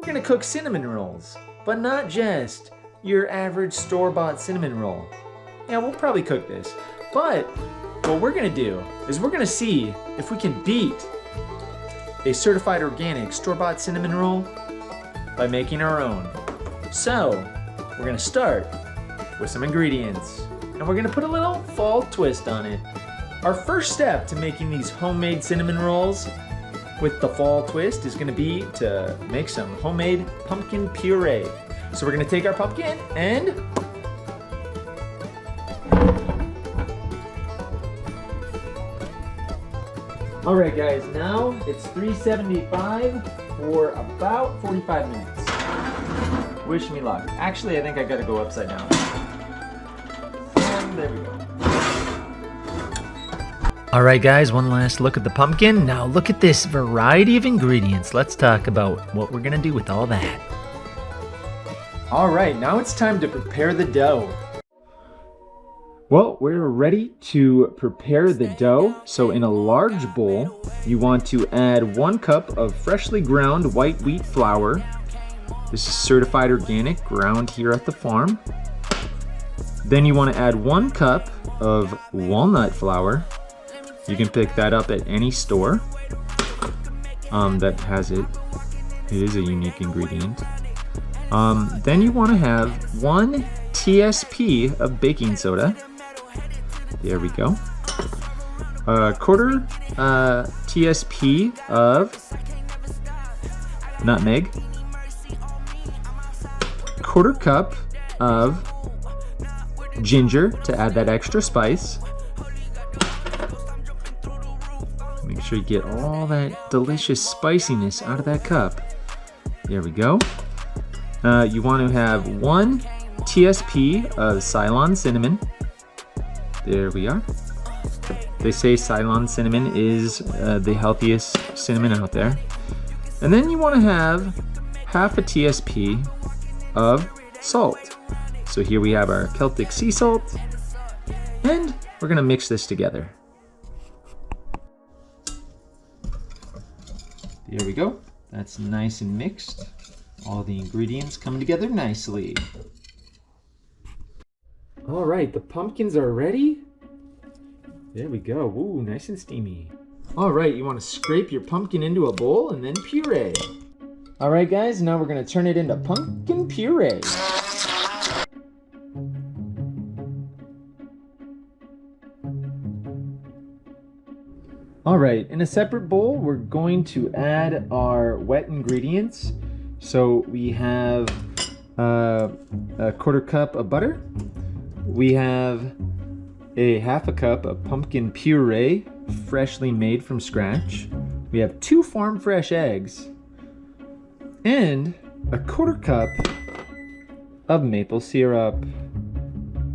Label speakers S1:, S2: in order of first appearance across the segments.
S1: We're gonna cook cinnamon rolls, but not just your average store-bought cinnamon roll. Yeah, we'll probably cook this, but what we're gonna do is we're gonna see if we can beat a certified organic store-bought cinnamon roll by making our own. So, we're gonna start with some ingredients, and we're gonna put a little fall twist on it. Our first step to making these homemade cinnamon rolls with the fall twist is gonna be to make some homemade pumpkin puree. So we're gonna take our pumpkin and all right guys, now it's 375 for about 45 minutes. Wish me luck. Actually, I think I gotta go upside down. And there we go. All right guys, one last look at the pumpkin. Now look at this variety of ingredients. Let's talk about what we're gonna do with all that. All right, now it's time to prepare the dough. Well, we're ready to prepare the dough. So in a large bowl, you want to add 1 cup of freshly ground white wheat flour. This is certified organic, ground here at the farm. Then you want to add 1 cup of walnut flour. You can pick that up at any store that has it. It is a unique ingredient. Then you want to have 1 TSP of baking soda. There we go. A quarter TSP of nutmeg. Quarter cup of ginger to add that extra spice. Make sure you get all that delicious spiciness out of that cup. There we go. You want to have 1 TSP of Ceylon cinnamon. There we are. They say Ceylon cinnamon is the healthiest cinnamon out there. And then you want to have half a TSP of salt. So here we have our Celtic sea salt, and we're gonna mix this together. There we go. That's nice and mixed. All the ingredients come together nicely. All right, the pumpkins are ready. There we go. Ooh, nice and steamy. All right, you want to scrape your pumpkin into a bowl and then puree. All right, guys, now we're going to turn it into pumpkin puree. All right, in a separate bowl, we're going to add our wet ingredients. So we have a quarter cup of butter. We have a half a cup of pumpkin puree, freshly made from scratch. We have 2 farm fresh eggs and a quarter cup of maple syrup.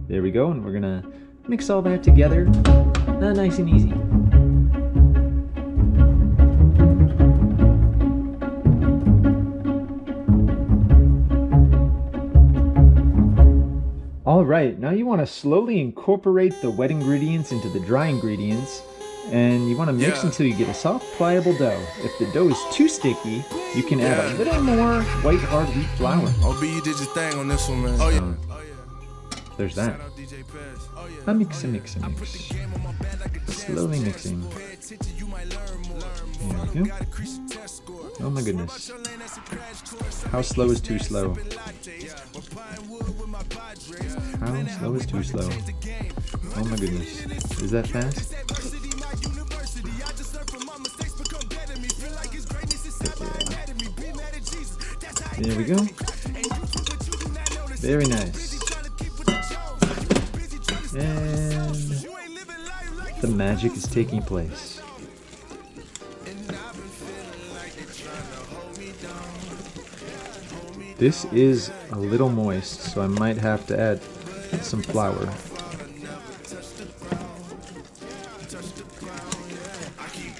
S1: There we go, and we're gonna mix all that together, nice and easy. All right, now you want to slowly incorporate the wet ingredients into the dry ingredients, and you want to mix until you get a soft, pliable dough. If the dough is too sticky, you can add a little more white hard wheat flour.
S2: OB, you did your thing on this one, man. Oh yeah.
S1: There's that. Mix. Slowly mixing. There we go. Oh my goodness. How slow is too slow? How slow is too slow? Oh my goodness. Is that fast? Yeah. There we go. Very nice. And the magic is taking place. This is a little moist, so I might have to add some flour.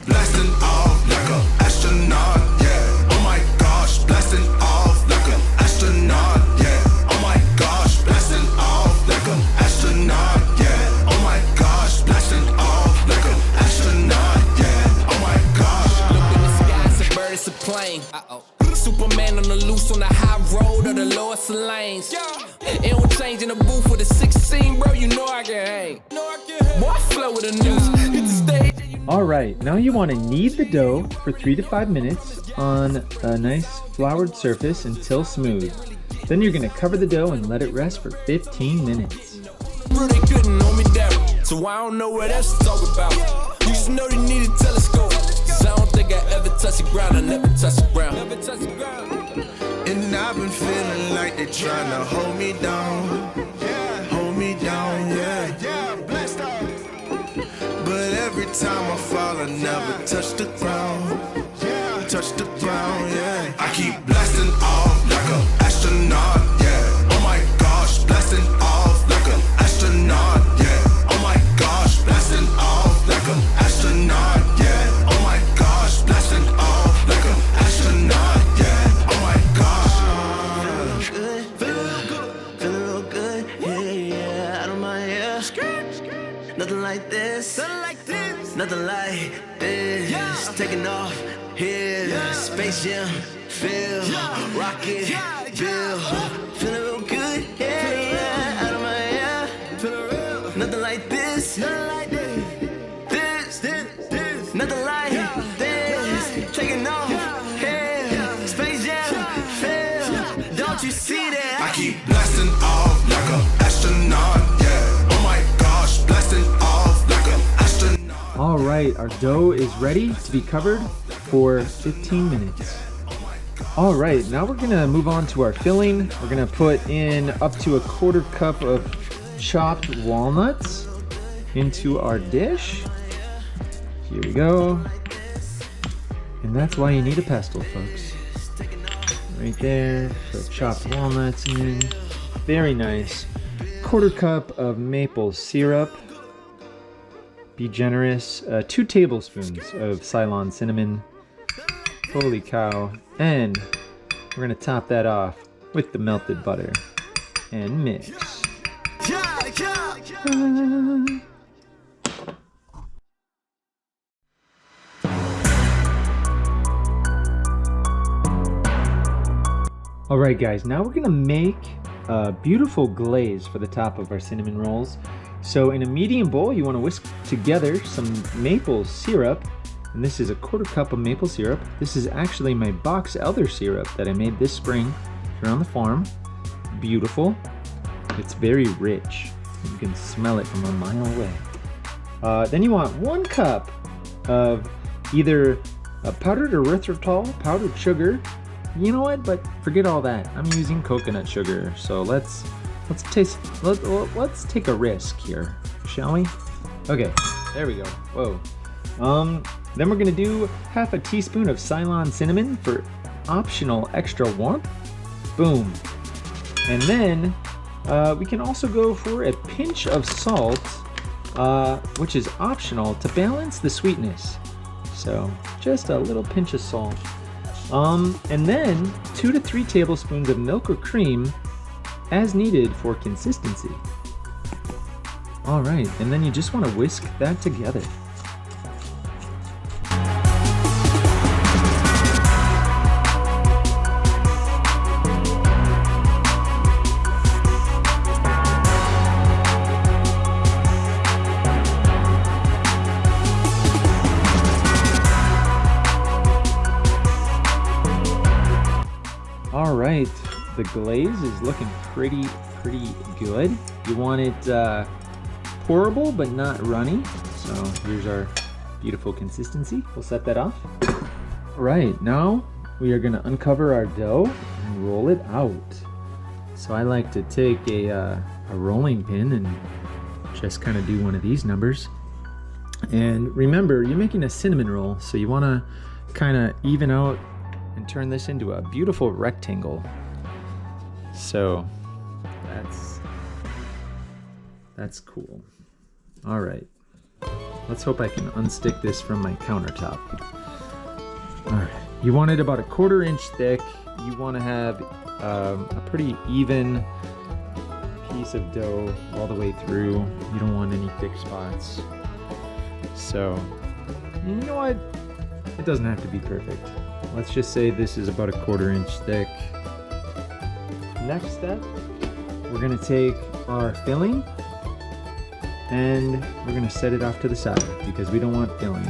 S2: Blasting off like an astronaut, yeah. Oh my gosh, blasting off like an astronaut, yeah. Oh my gosh, blasting off like an astronaut, yeah. Oh my gosh, blasting off like an astronaut, yeah. Oh my gosh. Look in the sky, it's a bird, it's a plane. Superman on the
S3: loose on the high road or the lowest lanes. It don't change in the booth with a 16, bro. You know I can hang. Boy, I flow with the news. Hit the stage.
S1: All right, now you want to knead the dough for 3 to 5 minutes on a nice floured surface until smooth. Then you're going to cover the dough and let it rest for 15 minutes.
S3: Bro, they couldn't hold me down, so I don't know what else to talk about. You just know they need a telescope, 'cause I don't think I ever touch the ground. I never touch the ground.
S2: And I've been feeling like they tryna hold me down. Hold me down, yeah. But every time I fall, I never touch the ground. Touch the ground, yeah. I keep blasting off like an astronaut, yeah. Oh my gosh, blasting off like an astronaut, yeah. Oh my gosh, blasting off like an astronaut, yeah. Oh my gosh, blasting off like an astronaut, yeah. Oh my gosh.
S4: Feeling real good, yeah, out of my hair. Nothing like this, nothing like this. Taking off here, Space Jam, feel, rocket, bill. Feeling real good, yeah, out of my hair. Nothing like this, nothing like this. Taking off here, Space Jam, feel. Don't you see that?
S2: I keep blasting off like an astronaut, yeah. Oh my gosh, blasting off like an astronaut.
S1: All right, our dough is ready to be covered for 15 minutes. All right, now we're gonna move on to our filling. We're gonna put in up to a 1/4 cup of chopped walnuts into our dish. Here we go. And that's why you need a pestle, folks. Right there, put chopped walnuts in. Very nice. 1/4 cup of maple syrup. Be generous. 2 tablespoons of Ceylon cinnamon. Holy cow. And we're gonna top that off with the melted butter and mix. All right, guys, now we're gonna make a beautiful glaze for the top of our cinnamon rolls. So in a medium bowl, you wanna whisk together some maple syrup. And this is a 1/4 cup of maple syrup. This is actually my box elder syrup that I made this spring here on the farm. Beautiful. It's very rich. You can smell it from a mile away. Then you want 1 cup of either powdered erythritol, powdered sugar. You know what? But forget all that. I'm using coconut sugar. So let's take a risk here, shall we? Okay, there we go. Whoa. Then we're gonna do 1/2 teaspoon of Ceylon cinnamon for optional extra warmth. Boom. And then we can also go for a pinch of salt, which is optional to balance the sweetness. So just a little pinch of salt. And then 2 to 3 tablespoons of milk or cream as needed for consistency. All right, and then you just want to whisk that together. All right, the glaze is looking pretty good. You want it pourable but not runny. So here's our beautiful consistency. We'll set that off. All right, now we are gonna uncover our dough and roll it out. So I like to take a rolling pin and just kind of do one of these numbers. And remember, you're making a cinnamon roll, so you wanna kind of even out and turn this into a beautiful rectangle. So that's cool. All right, let's hope I can unstick this from my countertop. All right, you want it about a 1/4 inch thick. You want to have a pretty even piece of dough all the way through. You don't want any thick spots. So, you know what? It doesn't have to be perfect. Let's just say this is about a 1/4 inch thick. next step, we're gonna take our filling and we're gonna set it off to the side because we don't want filling.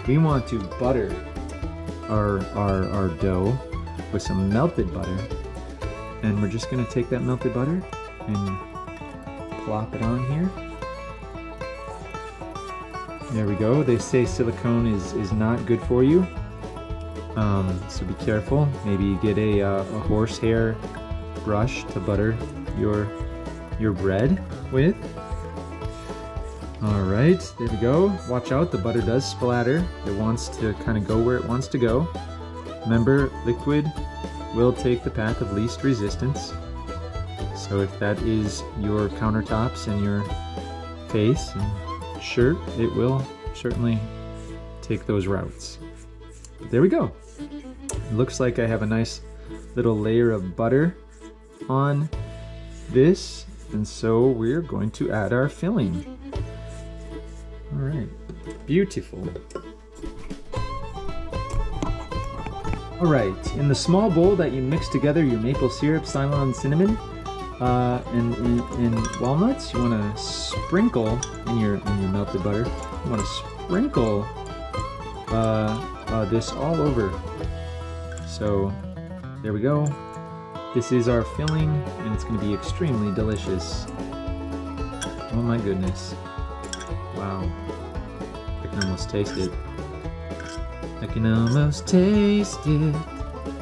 S1: We want to butter our dough with some melted butter, and we're just gonna take that melted butter and plop it on here. There we go. They say silicone is not good for you, so be careful. Maybe you get a horsehair brush to butter your bread with. All right, there we go. Watch out, the butter does splatter. It wants to kind of go where it wants to go. Remember, liquid will take the path of least resistance. So if that is your countertops and your face and shirt, it will certainly take those routes. But there we go. It looks like I have a nice little layer of butter on this, and so we're going to add our filling. All right, beautiful. All right, in the small bowl that you mix together your maple syrup, Ceylon cinnamon, and walnuts, you want to sprinkle in your melted butter. You want to sprinkle this all over. So there we go. This is our filling, and it's going to be extremely delicious. Oh my goodness! Wow, I can almost taste it. I can almost taste it.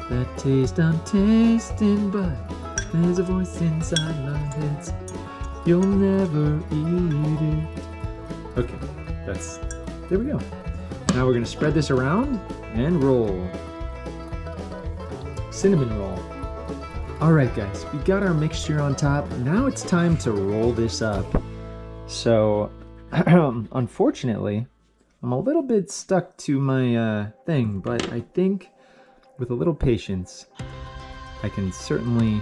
S1: That taste I'm tasting, but there's a voice inside my head saying, you'll never eat it. Okay, there we go. Now we're gonna spread this around and roll. Cinnamon roll. All right, guys, we got our mixture on top. Now it's time to roll this up. So, unfortunately, I'm a little bit stuck to my thing, but I think with a little patience, I can certainly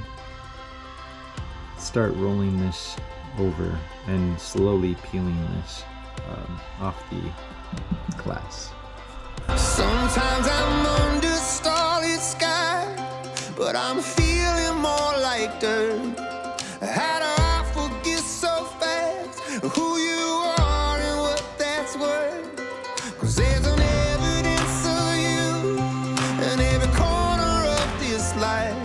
S1: start rolling this over and slowly peeling this off the glass.
S4: Sometimes I'm under starlit sky, but I'm feeling more like dirt. How do I forget so fast who you are and what that's worth? 'Cause there's an evidence of you in every corner of this life.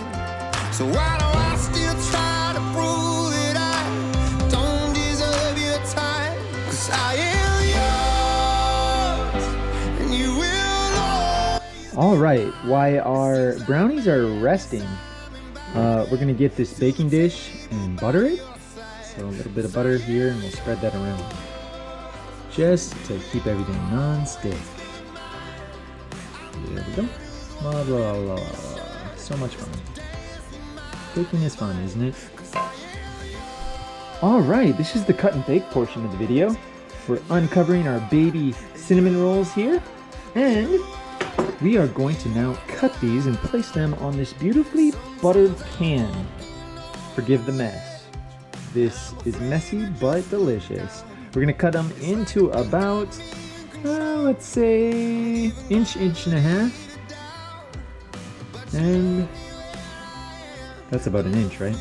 S4: So why do I still try to prove that I don't deserve your time? 'Cause I am yours and you will always.
S1: All right, while our brownies are resting, we're gonna get this baking dish and butter it. So a little bit of butter here, and we'll spread that around just to keep everything non-stick. There we go. Blah, blah, blah, blah. So much fun. Baking is fun, isn't it? All right, this is the cut and bake portion of the video. We're uncovering our baby cinnamon rolls here, and we are going to now cut these and place them on this beautifully buttered pan. Forgive the mess. This is messy but delicious. We're gonna cut them into about, let's say, inch and a half. And that's about an inch, right?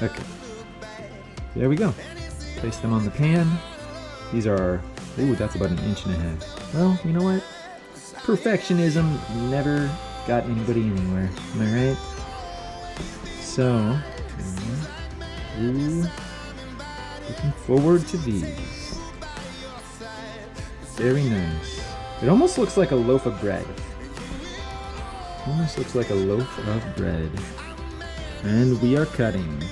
S1: Okay. There we go. Place them on the pan. These are, ooh, that's about an inch and a half. Well, you know what? Perfectionism never got anybody anywhere. Am I right? So, ooh, looking forward to these. Very nice. It almost looks like a loaf of bread. Almost looks like a loaf of bread. And we are cutting.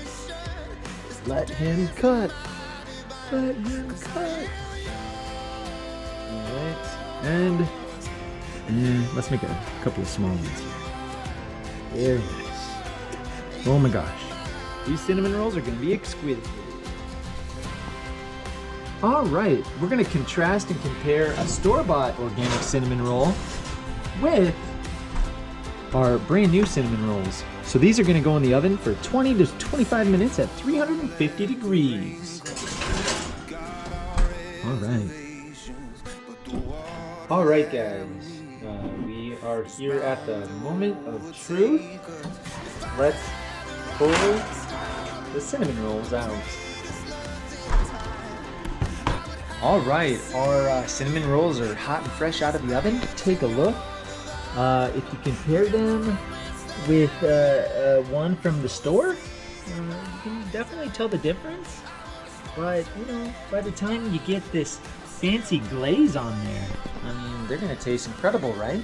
S1: Let him cut. Let him cut. Alright. And let's make a couple of small ones here. Very nice. Oh my gosh. These cinnamon rolls are going to be exquisite. Alright, we're going to contrast and compare a store-bought organic cinnamon roll with our brand new cinnamon rolls. So these are going to go in the oven for 20 to 25 minutes at 350 degrees. Alright. Alright guys, we are here at the moment of truth. Let's pull the cinnamon rolls out. All right, our cinnamon rolls are hot and fresh out of the oven. Take a look. If you compare them with one from the store, you can definitely tell the difference. But, you know, by the time you get this fancy glaze on there, I mean, they're gonna taste incredible, right?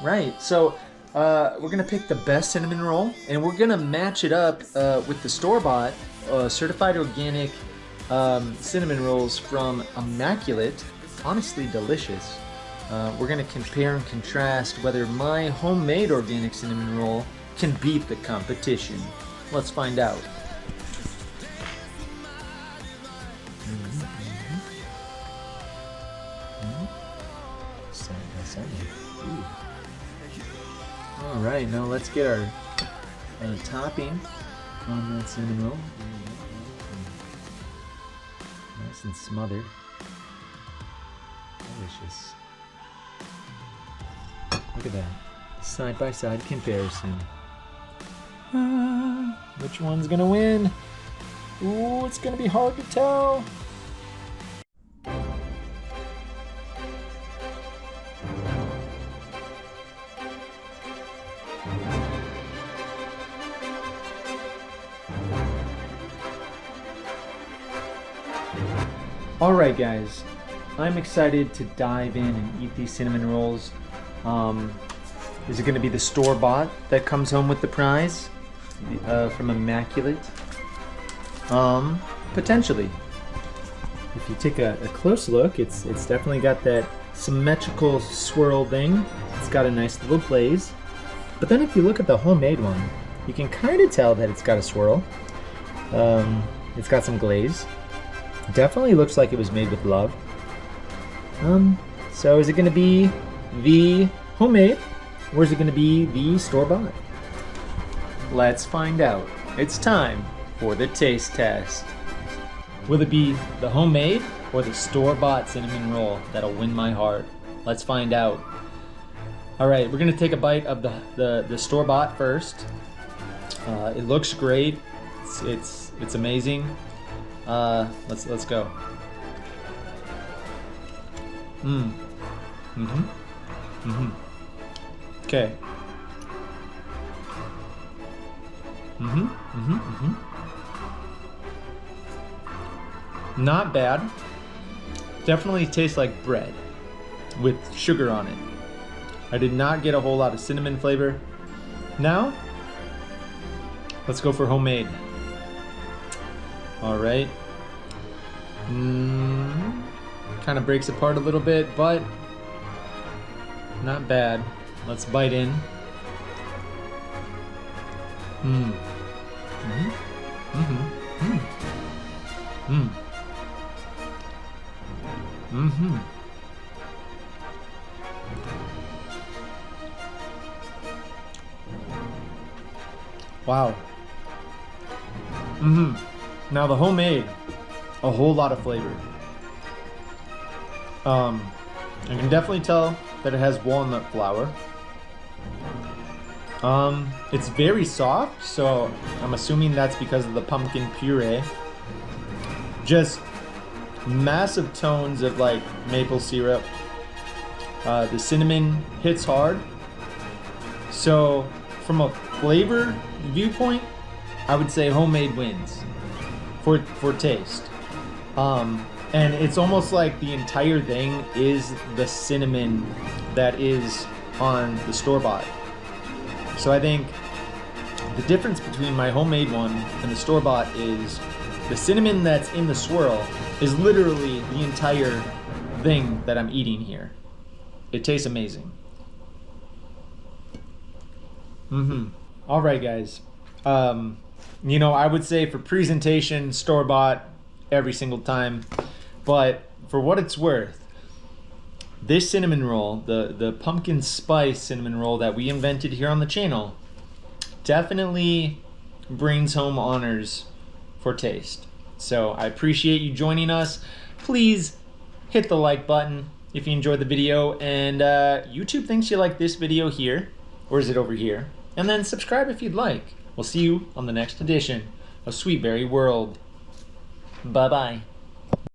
S1: Right, so we're gonna pick the best cinnamon roll, and we're gonna match it up with the store-bought certified organic cinnamon rolls from Immaculate. Honestly delicious. We're gonna compare and contrast whether my homemade organic cinnamon roll can beat the competition. Let's find out. All right, now let's get our topping on that cinnamon roll. Nice and smothered. Delicious. Look at that. Side by side comparison. Which one's gonna win? Ooh, it's gonna be hard to tell. Alright guys, I'm excited to dive in and eat these cinnamon rolls. Is it going to be the store-bought that comes home with the prize from Immaculate? Potentially. If you take a close look, it's definitely got that symmetrical swirl thing. It's got a nice little glaze. But then if you look at the homemade one, you can kind of tell that it's got a swirl. It's got some glaze. Definitely looks like it was made with love. So is it going to be the homemade, or is it going to be the store-bought? Let's find out. It's time for the taste test. Will it be the homemade or the store-bought cinnamon roll that'll win my heart? Let's find out. All right, we're going to take a bite of the store-bought first. It looks great. It's amazing. Let's go. Okay. Not bad. Definitely tastes like bread with sugar on it. I did not get a whole lot of cinnamon flavor. Now, let's go for homemade. All right. Kind of breaks apart a little bit, but not bad. Let's bite in. Wow. Now the homemade, a whole lot of flavor. I can definitely tell that it has walnut flour. It's very soft, so I'm assuming that's because of the pumpkin puree. Just massive tones of like maple syrup. The cinnamon hits hard. So from a flavor viewpoint, I would say homemade wins for taste. And it's almost like the entire thing is the cinnamon that is on the store-bought. So I think the difference between my homemade one and the store-bought is the cinnamon that's in the swirl is literally the entire thing that I'm eating here. It tastes amazing. All right, guys. You know, I would say for presentation, store-bought every single time. But for what it's worth, this cinnamon roll, the pumpkin spice cinnamon roll that we invented here on the channel, definitely brings home honors for taste. So I appreciate you joining us. Please hit the like button if you enjoyed the video, and YouTube thinks you like this video here, or is it over here? And then subscribe if you'd like. We'll see you on the next edition of Sweetberry World. Bye-bye.